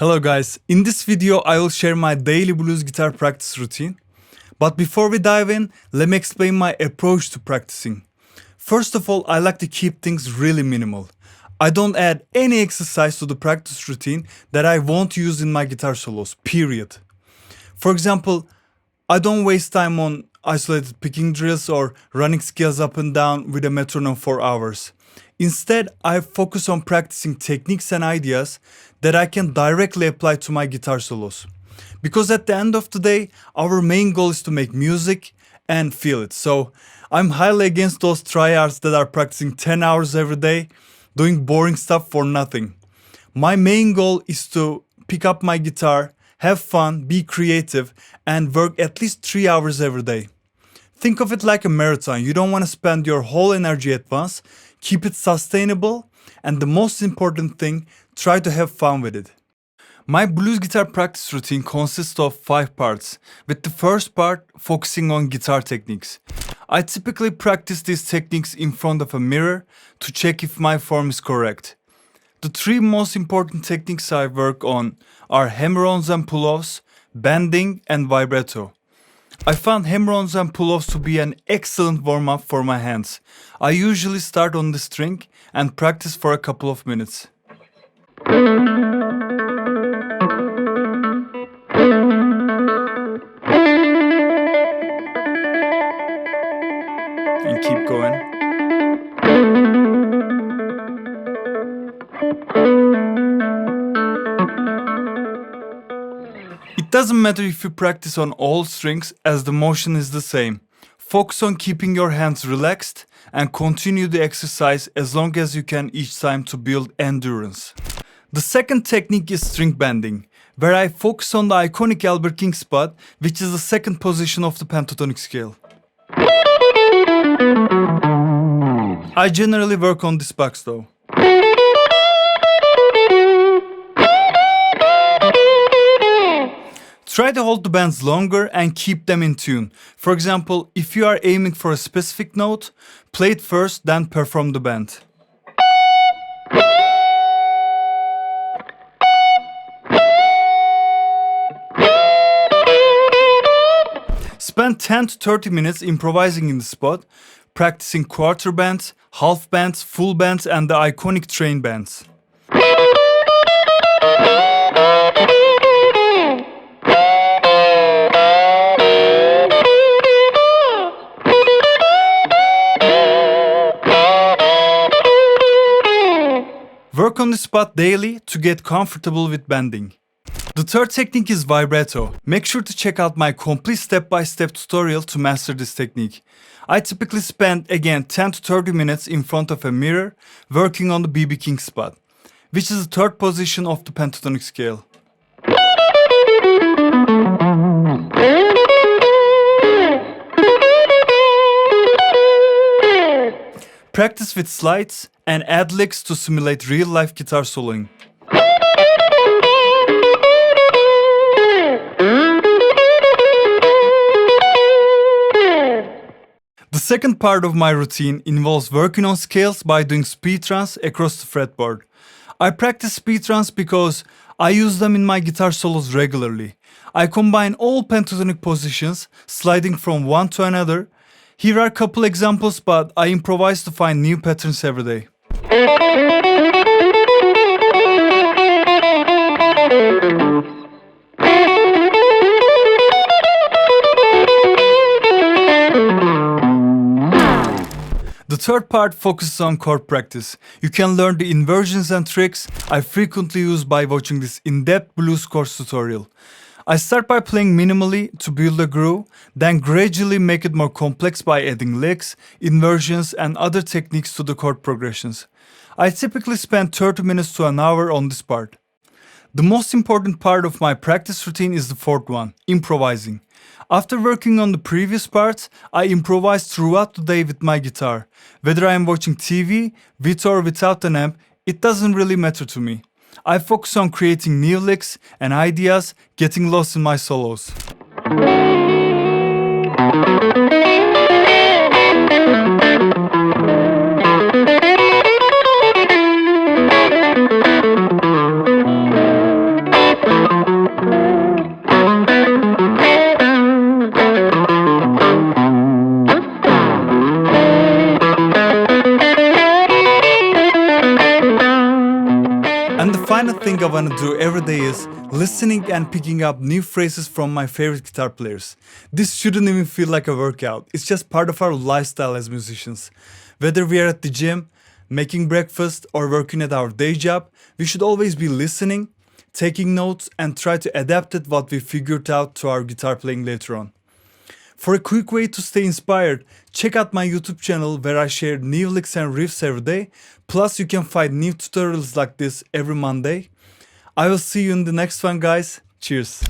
Hello guys, in this video I will share my daily blues guitar practice routine. But before we dive in, let me explain my approach to practicing. First of all, I like to keep things really minimal. I don't add any exercise to the practice routine that I won't use in my guitar solos, period. For example, I don't waste time on isolated picking drills or running scales up and down with a metronome for hours. Instead, I focus on practicing techniques and ideas that I can directly apply to my guitar solos. Because at the end of the day, our main goal is to make music and feel it. So I'm highly against those tryhards that are practicing 10 hours every day, doing boring stuff for nothing. My main goal is to pick up my guitar, have fun, be creative, and work at least 3 hours every day. Think of it like a marathon. You don't want to spend your whole energy at once. Keep it sustainable, and the most important thing, try to have fun with it. My blues guitar practice routine consists of 5 parts, with the first part focusing on guitar techniques. I typically practice these techniques in front of a mirror to check if my form is correct. The 3 most important techniques I work on are hammer-ons and pull-offs, bending, and vibrato. I found hammer-ons and pull-offs to be an excellent warm-up for my hands. I usually start on the string and practice for a couple of minutes. And keep going. It doesn't matter if you practice on all strings, as the motion is the same. Focus on keeping your hands relaxed and continue the exercise as long as you can each time to build endurance. The second technique is string bending, where I focus on the iconic Albert King spot, which is the second position of the pentatonic scale. I generally work on this box though. Try to hold the bends longer and keep them in tune. For example, if you are aiming for a specific note, play it first, then perform the bend. Spend 10 to 30 minutes improvising in the spot, practicing quarter bends, half bends, full bends, and the iconic train bends. Work on the spot daily to get comfortable with bending. The third technique is vibrato. Make sure to check out my complete step-by-step tutorial to master this technique. I typically spend again 10 to 30 minutes in front of a mirror working on the B.B. King spot, which is the third position of the pentatonic scale. Practice with slides and add licks to simulate real-life guitar soloing. The second part of my routine involves working on scales by doing speed runs across the fretboard. I practice speed runs because I use them in my guitar solos regularly. I combine all pentatonic positions, sliding from one to another. Here are a couple examples, but I improvise to find new patterns every day. The third part focuses on chord practice. You can learn the inversions and tricks I frequently use by watching this in-depth blues chords tutorial. I start by playing minimally to build a groove, then gradually make it more complex by adding licks, inversions, and other techniques to the chord progressions. I typically spend 30 minutes to an hour on this part. The most important part of my practice routine is the fourth one, improvising. After working on the previous parts, I improvise throughout the day with my guitar. Whether I am watching TV, with or without an amp, it doesn't really matter to me. I focus on creating new licks and ideas, getting lost in my solos. final thing I wanna do every day is listening and picking up new phrases from my favorite guitar players. This shouldn't even feel like a workout. It's just part of our lifestyle as musicians. Whether we are at the gym, making breakfast, or working at our day job, we should always be listening, taking notes, and try to adapt it what we figured out to our guitar playing later on. For a quick way to stay inspired, check out my YouTube channel where I share new licks and riffs every day. Plus you can find new tutorials like this every Monday. I will see you in the next one, guys. Cheers.